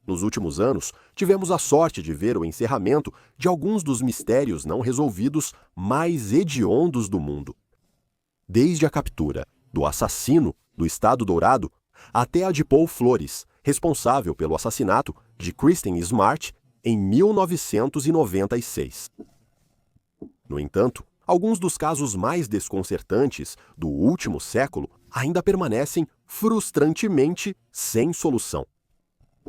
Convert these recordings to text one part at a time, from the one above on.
Nos últimos anos, tivemos a sorte de ver o encerramento de alguns dos mistérios não resolvidos mais hediondos do mundo. Desde a captura do assassino do Estado Dourado até a de Paul Flores, responsável pelo assassinato de Kristen Smart em 1996. No entanto, alguns dos casos mais desconcertantes do último século ainda permanecem frustrantemente sem solução.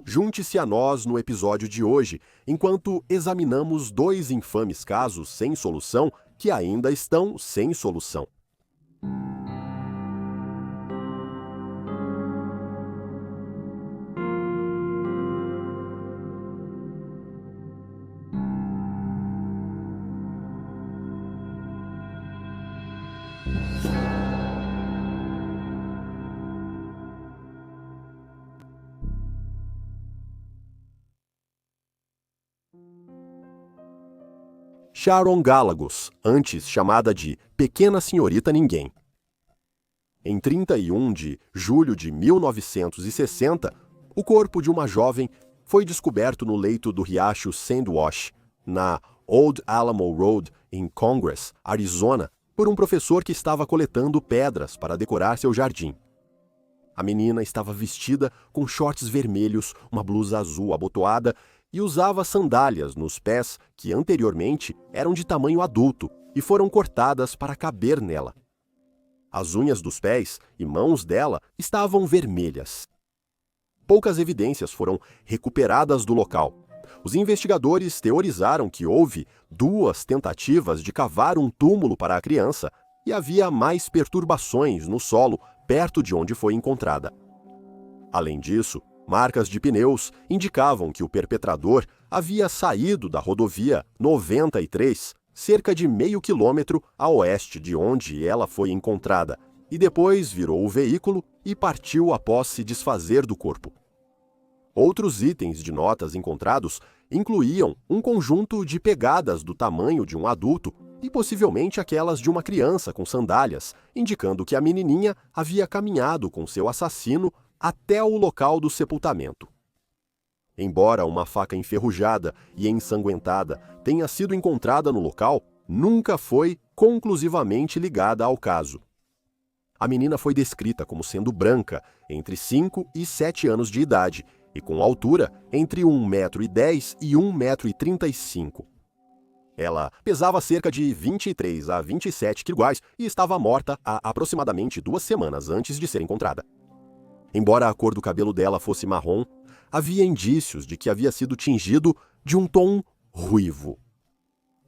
Junte-se a nós no episódio de hoje, enquanto examinamos dois infames casos sem solução que ainda estão sem solução. Sharon Galagos, antes chamada de Pequena Senhorita Ninguém. Em 31 de julho de 1960, o corpo de uma jovem foi descoberto no leito do riacho Sandwash, na Old Alamo Road, em Congress, Arizona, por um professor que estava coletando pedras para decorar seu jardim. A menina estava vestida com shorts vermelhos, uma blusa azul abotoada e usava sandálias nos pés que anteriormente eram de tamanho adulto e foram cortadas para caber nela. As unhas dos pés e mãos dela estavam vermelhas. Poucas evidências foram recuperadas do local. Os investigadores teorizaram que houve 2 tentativas de cavar um túmulo para a criança e havia mais perturbações no solo perto de onde foi encontrada. Além disso, marcas de pneus indicavam que o perpetrador havia saído da rodovia 93, cerca de meio quilômetro a oeste de onde ela foi encontrada, e depois virou o veículo e partiu após se desfazer do corpo. Outros itens de notas encontrados incluíam um conjunto de pegadas do tamanho de um adulto e possivelmente aquelas de uma criança com sandálias, indicando que a menininha havia caminhado com seu assassino até o local do sepultamento. Embora uma faca enferrujada e ensanguentada tenha sido encontrada no local, nunca foi conclusivamente ligada ao caso. A menina foi descrita como sendo branca, entre 5 e 7 anos de idade, e com altura entre 1,10 m e 1,35 m. Ela pesava cerca de 23 a 27 kg e estava morta há aproximadamente 2 semanas antes de ser encontrada. Embora a cor do cabelo dela fosse marrom, havia indícios de que havia sido tingido de um tom ruivo.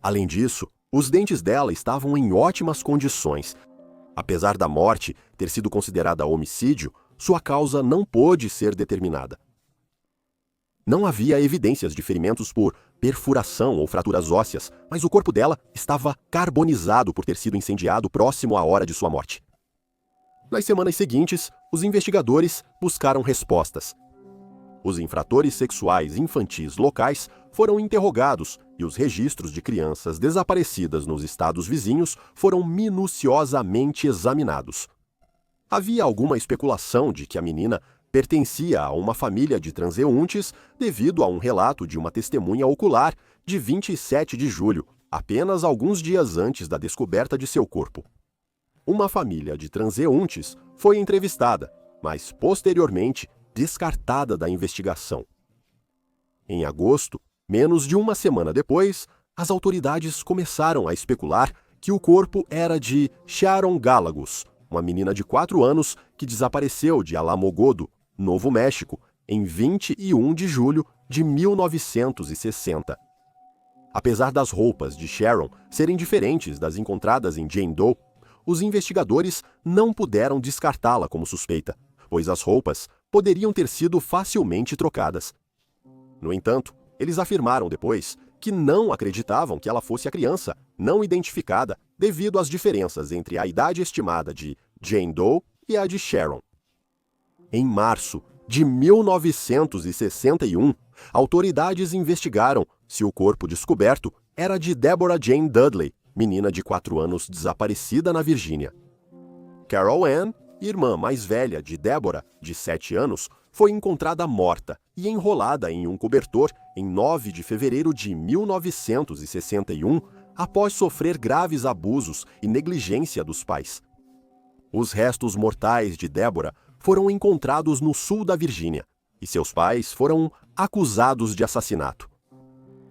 Além disso, os dentes dela estavam em ótimas condições. Apesar da morte ter sido considerada homicídio, sua causa não pôde ser determinada. Não havia evidências de ferimentos por perfuração ou fraturas ósseas, mas o corpo dela estava carbonizado por ter sido incendiado próximo à hora de sua morte. Nas semanas seguintes, os investigadores buscaram respostas. Os infratores sexuais infantis locais foram interrogados e os registros de crianças desaparecidas nos estados vizinhos foram minuciosamente examinados. Havia alguma especulação de que a menina pertencia a uma família de transeuntes devido a um relato de uma testemunha ocular de 27 de julho, apenas alguns dias antes da descoberta de seu corpo. Uma família de transeuntes foi entrevistada, mas posteriormente descartada da investigação. Em agosto, menos de uma semana depois, as autoridades começaram a especular que o corpo era de Sharon Galagos, uma menina de 4 anos que desapareceu de Alamogordo, Novo México, em 21 de julho de 1960. Apesar das roupas de Sharon serem diferentes das encontradas em Jane Doe, os investigadores não puderam descartá-la como suspeita, pois as roupas poderiam ter sido facilmente trocadas. No entanto, eles afirmaram depois que não acreditavam que ela fosse a criança não identificada devido às diferenças entre a idade estimada de Jane Doe e a de Sharon. Em março de 1961, autoridades investigaram se o corpo descoberto era de Deborah Jane Dudley, menina de 4 anos desaparecida na Virgínia. Carol Ann, irmã mais velha de Deborah, de 7 anos, foi encontrada morta e enrolada em um cobertor em 9 de fevereiro de 1961, após sofrer graves abusos e negligência dos pais. Os restos mortais de Deborah foram encontrados no sul da Virgínia e seus pais foram acusados de assassinato.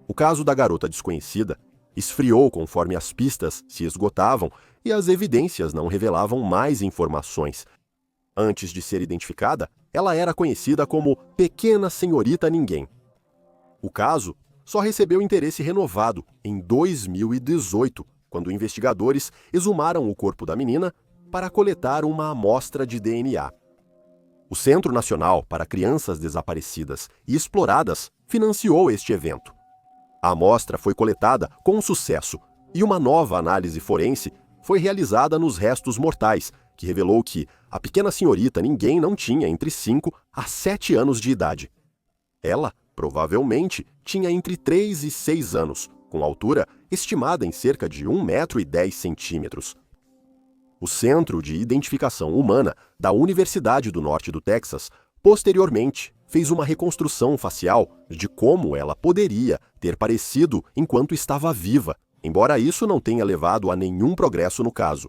O caso da garota desconhecida esfriou conforme as pistas se esgotavam e as evidências não revelavam mais informações. Antes de ser identificada, ela era conhecida como Pequena Senhorita Ninguém. O caso só recebeu interesse renovado em 2018, quando investigadores exumaram o corpo da menina para coletar uma amostra de DNA. O Centro Nacional para Crianças Desaparecidas e Exploradas financiou este evento. A amostra foi coletada com sucesso e uma nova análise forense foi realizada nos restos mortais, que revelou que a pequena senhorita Ninguém não tinha entre 5 a 7 anos de idade. Ela, provavelmente, tinha entre 3 e 6 anos, com altura estimada em cerca de 1,10 m. O Centro de Identificação Humana da Universidade do Norte do Texas, posteriormente, fez uma reconstrução facial de como ela poderia ter parecido enquanto estava viva, embora isso não tenha levado a nenhum progresso no caso.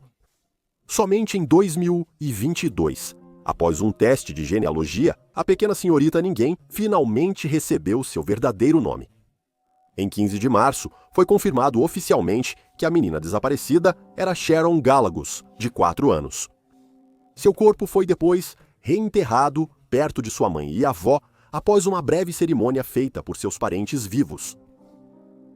Somente em 2022, após um teste de genealogia, a pequena senhorita Ninguém finalmente recebeu seu verdadeiro nome. Em 15 de março, foi confirmado oficialmente que a menina desaparecida era Sharon Gallegos, de 4 anos. Seu corpo foi depois reenterrado perto de sua mãe e avó após uma breve cerimônia feita por seus parentes vivos.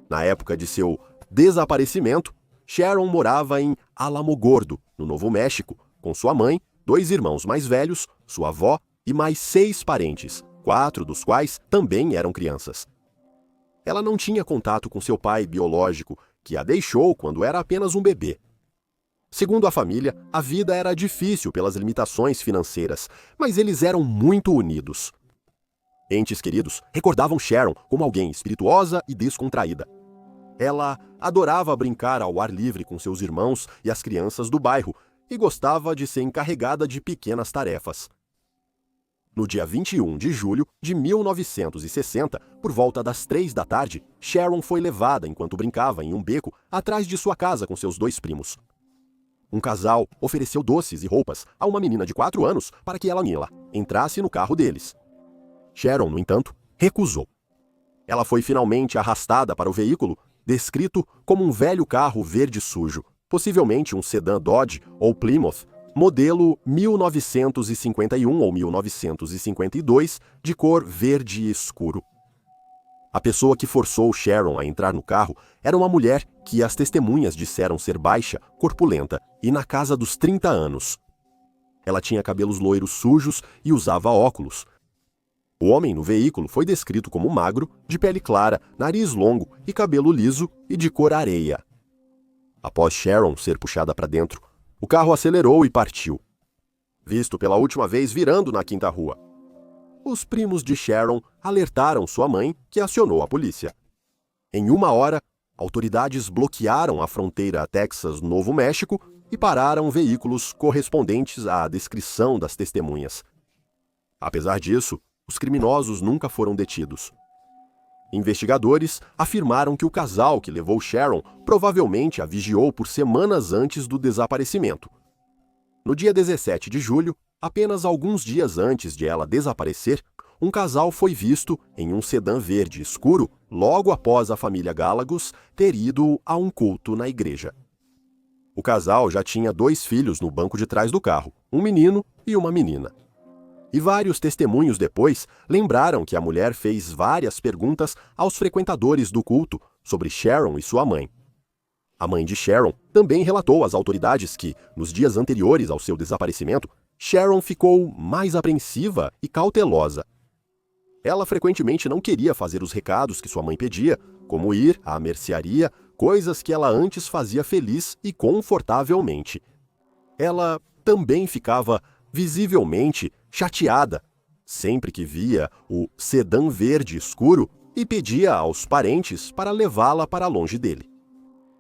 Na época de seu desaparecimento, Sharon morava em Alamogordo, no Novo México, com sua mãe, 2 irmãos mais velhos, sua avó e mais 6 parentes, 4 dos quais também eram crianças. Ela não tinha contato com seu pai biológico, que a deixou quando era apenas um bebê. Segundo a família, a vida era difícil pelas limitações financeiras, mas eles eram muito unidos. Entes queridos recordavam Sharon como alguém espirituosa e descontraída. Ela adorava brincar ao ar livre com seus irmãos e as crianças do bairro e gostava de ser encarregada de pequenas tarefas. No dia 21 de julho de 1960, por volta das 3 da tarde, Sharon foi levada enquanto brincava em um beco atrás de sua casa com seus 2 primos. Um casal ofereceu doces e roupas a uma menina de 4 anos para que ela e ela entrasse no carro deles. Sharon, no entanto, recusou. Ela foi finalmente arrastada para o veículo, descrito como um velho carro verde sujo, possivelmente um sedã Dodge ou Plymouth, modelo 1951 ou 1952, de cor verde escuro. A pessoa que forçou Sharon a entrar no carro era uma mulher que as testemunhas disseram ser baixa, corpulenta e na casa dos 30 anos. Ela tinha cabelos loiros sujos e usava óculos. O homem no veículo foi descrito como magro, de pele clara, nariz longo e cabelo liso e de cor areia. Após Sharon ser puxada para dentro, o carro acelerou e partiu. Visto pela última vez virando na quinta rua. Os primos de Sharon alertaram sua mãe, que acionou a polícia. Em 1 hora, autoridades bloquearam a fronteira Texas-Novo México e pararam veículos correspondentes à descrição das testemunhas. Apesar disso, os criminosos nunca foram detidos. Investigadores afirmaram que o casal que levou Sharon provavelmente a vigiou por semanas antes do desaparecimento. No dia 17 de julho, apenas alguns dias antes de ela desaparecer, um casal foi visto em um sedã verde escuro logo após a família Gallegos ter ido a um culto na igreja. O casal já tinha 2 filhos no banco de trás do carro, um menino e uma menina. E vários testemunhos depois lembraram que a mulher fez várias perguntas aos frequentadores do culto sobre Sharon e sua mãe. A mãe de Sharon também relatou às autoridades que, nos dias anteriores ao seu desaparecimento, Sharon ficou mais apreensiva e cautelosa. Ela frequentemente não queria fazer os recados que sua mãe pedia, como ir à mercearia, coisas que ela antes fazia feliz e confortavelmente. Ela também ficava visivelmente chateada sempre que via o sedã verde escuro e pedia aos parentes para levá-la para longe dele.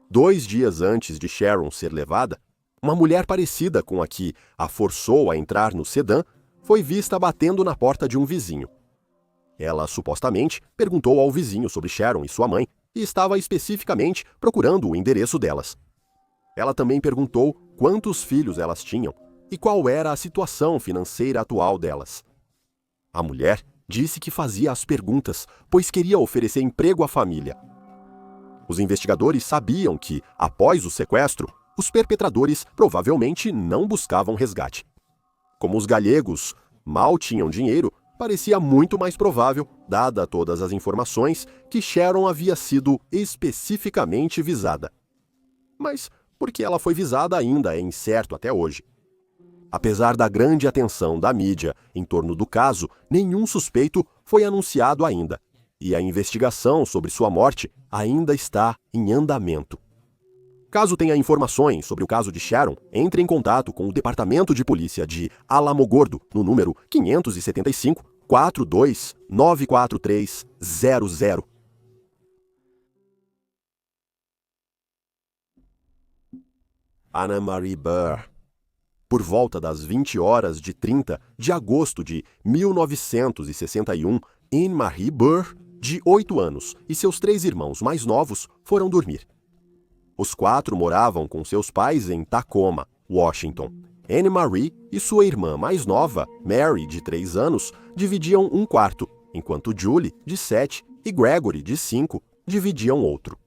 2 dias antes de Sharon ser levada, uma mulher parecida com a que a forçou a entrar no sedã foi vista batendo na porta de um vizinho. Ela supostamente perguntou ao vizinho sobre Sharon e sua mãe e estava especificamente procurando o endereço delas. Ela também perguntou quantos filhos elas tinham e qual era a situação financeira atual delas. A mulher disse que fazia as perguntas, pois queria oferecer emprego à família. Os investigadores sabiam que, após o sequestro, os perpetradores provavelmente não buscavam resgate. Como os gallegos mal tinham dinheiro, parecia muito mais provável, dada todas as informações, que Sharon havia sido especificamente visada. Mas por que ela foi visada ainda é incerto até hoje. Apesar da grande atenção da mídia em torno do caso, nenhum suspeito foi anunciado ainda, e a investigação sobre sua morte ainda está em andamento. Caso tenha informações sobre o caso de Sharon, entre em contato com o Departamento de Polícia de Alamogordo no número 575 42 94300. Anna Marie Burr. Por volta das 20 horas de 30 de agosto de 1961, Anne Marie Burr, de 8 anos, e seus 3 irmãos mais novos foram dormir. Os 4 moravam com seus pais em Tacoma, Washington. Anne Marie e sua irmã mais nova, Mary, de 3 anos, dividiam um quarto, enquanto Julie, de 7, e Gregory, de 5, dividiam outro.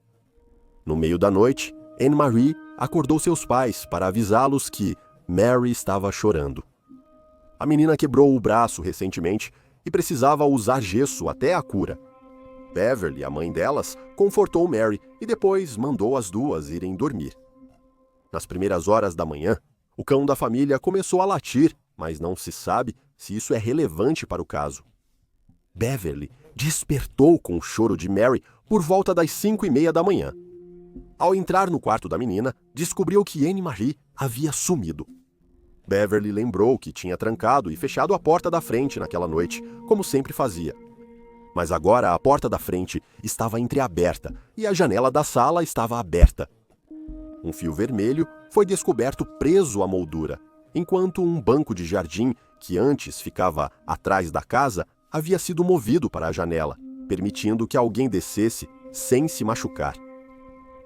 No meio da noite, Anne Marie acordou seus pais para avisá-los que Mary estava chorando. A menina quebrou o braço recentemente e precisava usar gesso até a cura. Beverly, a mãe delas, confortou Mary e depois mandou as duas irem dormir. Nas primeiras horas da manhã, o cão da família começou a latir, mas não se sabe se isso é relevante para o caso. Beverly despertou com o choro de Mary por volta das 5:30 da manhã. Ao entrar no quarto da menina, descobriu que Anne Marie havia sumido. Beverly lembrou que tinha trancado e fechado a porta da frente naquela noite, como sempre fazia. Mas agora a porta da frente estava entreaberta e a janela da sala estava aberta. Um fio vermelho foi descoberto preso à moldura, enquanto um banco de jardim, que antes ficava atrás da casa, havia sido movido para a janela, permitindo que alguém descesse sem se machucar.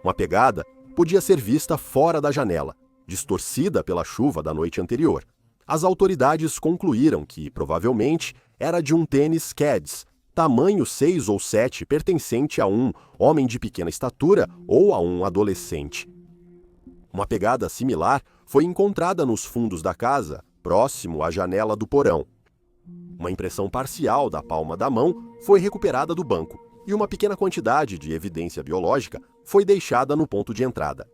Uma pegada podia ser vista fora da janela, distorcida pela chuva da noite anterior. As autoridades concluíram que, provavelmente, era de um tênis Keds, tamanho 6 ou 7, pertencente a um homem de pequena estatura ou a um adolescente. Uma pegada similar foi encontrada nos fundos da casa, próximo à janela do porão. Uma impressão parcial da palma da mão foi recuperada do banco e uma pequena quantidade de evidência biológica foi deixada no ponto de entrada.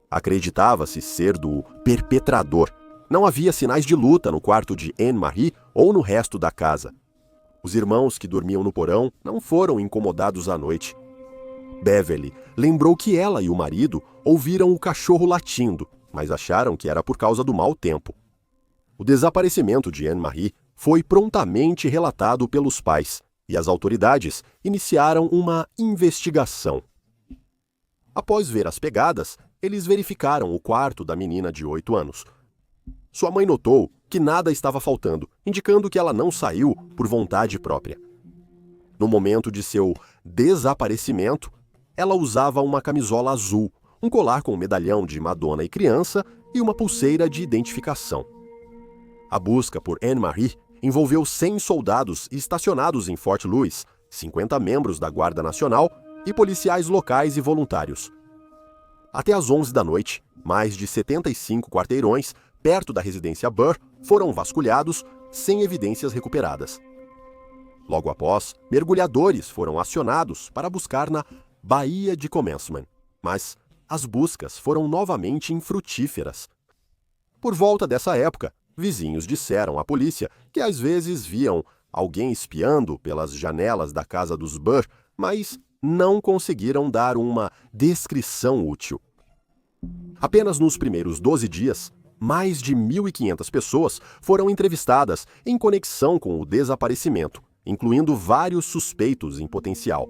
Acreditava-se ser do perpetrador. Não havia sinais de luta no quarto de Anne Marie ou no resto da casa. Os irmãos que dormiam no porão não foram incomodados à noite. Beverly lembrou que ela e o marido ouviram o cachorro latindo, mas acharam que era por causa do mau tempo. O desaparecimento de Anne Marie foi prontamente relatado pelos pais, e as autoridades iniciaram uma investigação. Após ver as pegadas, eles verificaram o quarto da menina de 8 anos. Sua mãe notou que nada estava faltando, indicando que ela não saiu por vontade própria. No momento de seu desaparecimento, ela usava uma camisola azul, um colar com um medalhão de Madonna e criança e uma pulseira de identificação. A busca por Anne Marie envolveu 100 soldados estacionados em Fort Lewis, 50 membros da Guarda Nacional e policiais locais e voluntários. Até às 11 da noite, mais de 75 quarteirões perto da residência Burr foram vasculhados sem evidências recuperadas. Logo após, mergulhadores foram acionados para buscar na Baía de Commencement, mas as buscas foram novamente infrutíferas. Por volta dessa época, vizinhos disseram à polícia que às vezes viam alguém espiando pelas janelas da casa dos Burr, mas não conseguiram dar uma descrição útil. Apenas nos primeiros 12 dias, mais de 1.500 pessoas foram entrevistadas em conexão com o desaparecimento, incluindo vários suspeitos em potencial.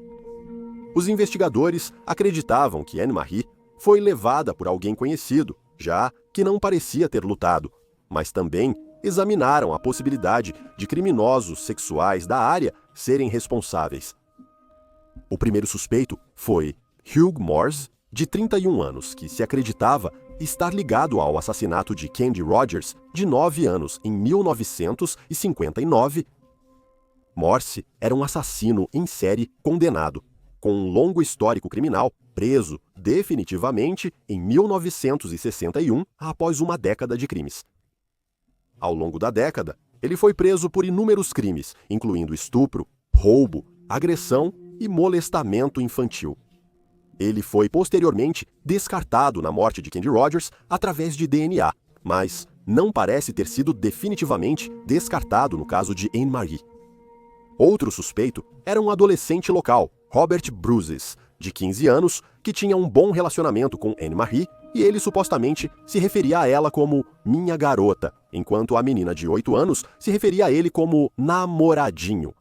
Os investigadores acreditavam que Anne Marie foi levada por alguém conhecido, já que não parecia ter lutado, mas também examinaram a possibilidade de criminosos sexuais da área serem responsáveis. O primeiro suspeito foi Hugh Morse, de 31 anos, que se acreditava estar ligado ao assassinato de Candy Rogers, de 9 anos, em 1959. Morse era um assassino em série condenado, com um longo histórico criminal, preso definitivamente em 1961, após uma década de crimes. Ao longo da década, ele foi preso por inúmeros crimes, incluindo estupro, roubo, agressão e molestamento infantil. Ele foi posteriormente descartado na morte de Candy Rogers através de DNA, mas não parece ter sido definitivamente descartado no caso de Anne-Marie. Outro suspeito era um adolescente local, Robert Bruces, de 15 anos, que tinha um bom relacionamento com Anne-Marie e ele supostamente se referia a ela como minha garota, enquanto a menina de 8 anos se referia a ele como namoradinho.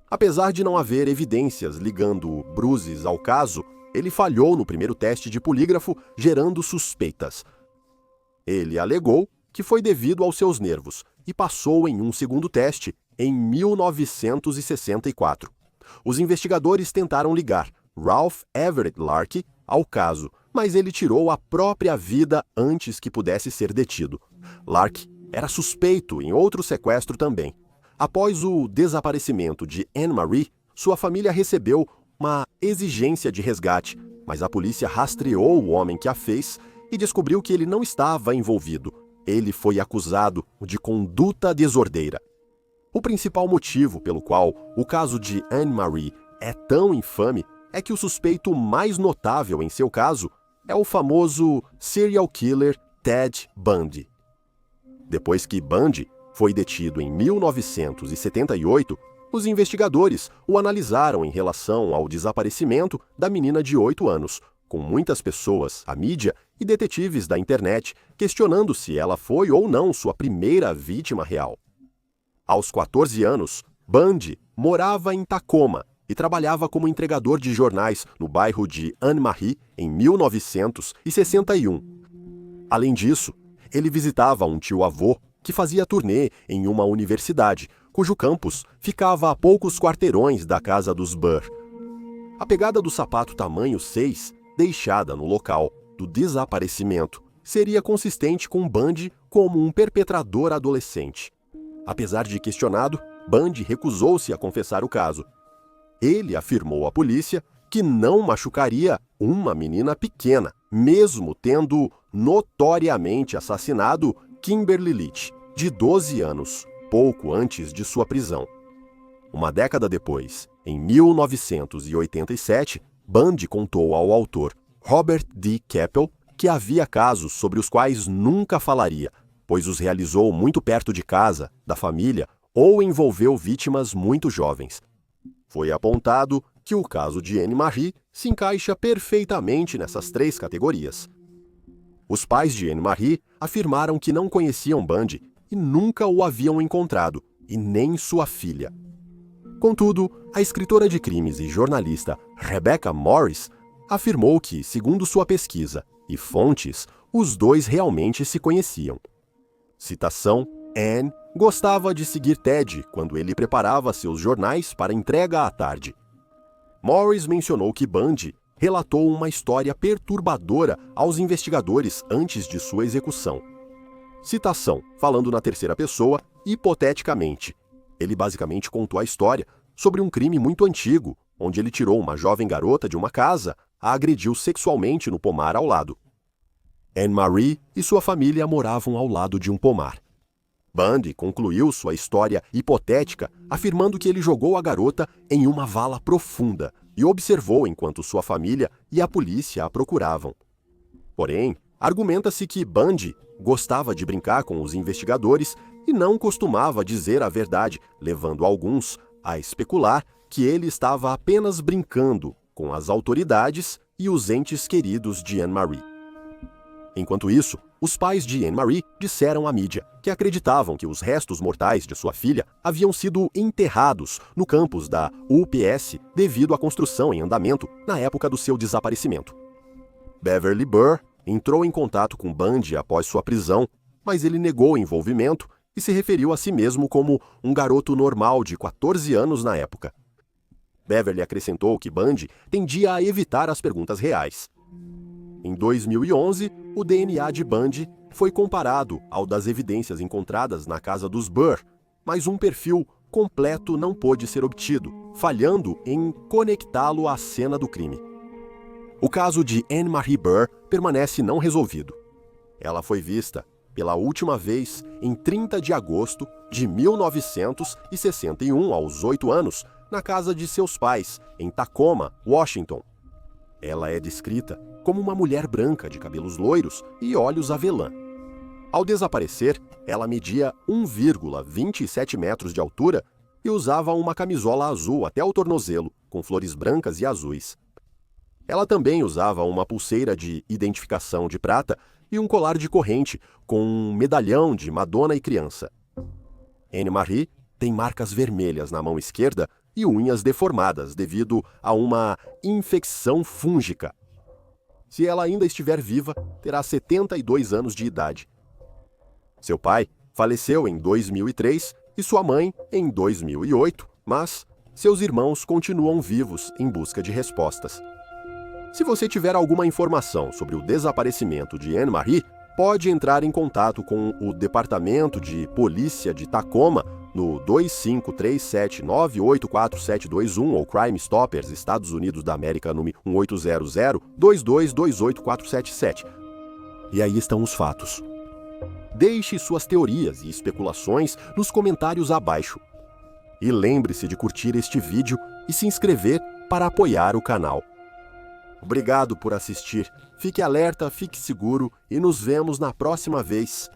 Apesar de não haver evidências ligando Bruces ao caso, ele falhou no primeiro teste de polígrafo, gerando suspeitas. Ele alegou que foi devido aos seus nervos e passou em um segundo teste em 1964. Os investigadores tentaram ligar Ralph Everett Lark ao caso, mas ele tirou a própria vida antes que pudesse ser detido. Lark era suspeito em outro sequestro também. Após o desaparecimento de Anne-Marie, sua família recebeu uma exigência de resgate, mas a polícia rastreou o homem que a fez e descobriu que ele não estava envolvido. Ele foi acusado de conduta desordeira. O principal motivo pelo qual o caso de Anne-Marie é tão infame é que o suspeito mais notável em seu caso é o famoso serial killer Ted Bundy. Depois que Bundy foi detido em 1978, os investigadores o analisaram em relação ao desaparecimento da menina de 8 anos, com muitas pessoas, a mídia e detetives da internet questionando se ela foi ou não sua primeira vítima real. Aos 14 anos, Bundy morava em Tacoma e trabalhava como entregador de jornais no bairro de Anne-Marie em 1961. Além disso, ele visitava um tio-avô que fazia turnê em uma universidade, cujo campus ficava a poucos quarteirões da casa dos Burr. A pegada do sapato tamanho 6, deixada no local do desaparecimento, seria consistente com Bundy como um perpetrador adolescente. Apesar de questionado, Bundy recusou-se a confessar o caso. Ele afirmou à polícia que não machucaria uma menina pequena, mesmo tendo notoriamente assassinado Kimberly Leach, de 12 anos, pouco antes de sua prisão. Uma década depois, em 1987, Bundy contou ao autor Robert D. Keppel que havia casos sobre os quais nunca falaria, pois os realizou muito perto de casa, da família, ou envolveu vítimas muito jovens. Foi apontado que o caso de Anne-Marie se encaixa perfeitamente nessas três categorias. Os pais de Anne-Marie afirmaram que não conheciam Bundy e nunca o haviam encontrado, e nem sua filha. Contudo, a escritora de crimes e jornalista Rebecca Morris afirmou que, segundo sua pesquisa e fontes, os dois realmente se conheciam. Citação: Anne gostava de seguir Ted quando ele preparava seus jornais para entrega à tarde. Morris mencionou que Bundy relatou uma história perturbadora aos investigadores antes de sua execução. Citação, falando na terceira pessoa, hipoteticamente. Ele basicamente contou a história sobre um crime muito antigo, onde ele tirou uma jovem garota de uma casa, a agrediu sexualmente no pomar ao lado. Anne-Marie e sua família moravam ao lado de um pomar. Bundy concluiu sua história hipotética afirmando que ele jogou a garota em uma vala profunda e observou enquanto sua família e a polícia a procuravam. Porém, argumenta-se que Bundy gostava de brincar com os investigadores e não costumava dizer a verdade, levando alguns a especular que ele estava apenas brincando com as autoridades e os entes queridos de Anne-Marie. Enquanto isso, os pais de Anne-Marie disseram à mídia que acreditavam que os restos mortais de sua filha haviam sido enterrados no campus da UPS devido à construção em andamento na época do seu desaparecimento. Beverly Burr entrou em contato com Bundy após sua prisão, mas ele negou envolvimento e se referiu a si mesmo como um garoto normal de 14 anos na época. Beverly acrescentou que Bundy tendia a evitar as perguntas reais. Em 2011, o DNA de Bundy foi comparado ao das evidências encontradas na casa dos Burr, mas um perfil completo não pôde ser obtido, falhando em conectá-lo à cena do crime. O caso de Anne Marie Burr permanece não resolvido. Ela foi vista pela última vez em 30 de agosto de 1961, aos 8 anos, na casa de seus pais, em Tacoma, Washington. Ela é descrita como uma mulher branca de cabelos loiros e olhos avelã. Ao desaparecer, ela media 1,27 metros de altura e usava uma camisola azul até o tornozelo, com flores brancas e azuis. Ela também usava uma pulseira de identificação de prata e um colar de corrente com um medalhão de Madonna e criança. Anne Marie tem marcas vermelhas na mão esquerda e unhas deformadas devido a uma infecção fúngica. Se ela ainda estiver viva, terá 72 anos de idade. Seu pai faleceu em 2003 e sua mãe em 2008, mas seus irmãos continuam vivos em busca de respostas. Se você tiver alguma informação sobre o desaparecimento de Anne Marie, pode entrar em contato com o Departamento de Polícia de Tacoma no 2537984721 ou Crime Stoppers, Estados Unidos da América, número 1800-2228-477. E aí estão os fatos. Deixe suas teorias e especulações nos comentários abaixo. E lembre-se de curtir este vídeo e se inscrever para apoiar o canal. Obrigado por assistir. Fique alerta, fique seguro e nos vemos na próxima vez.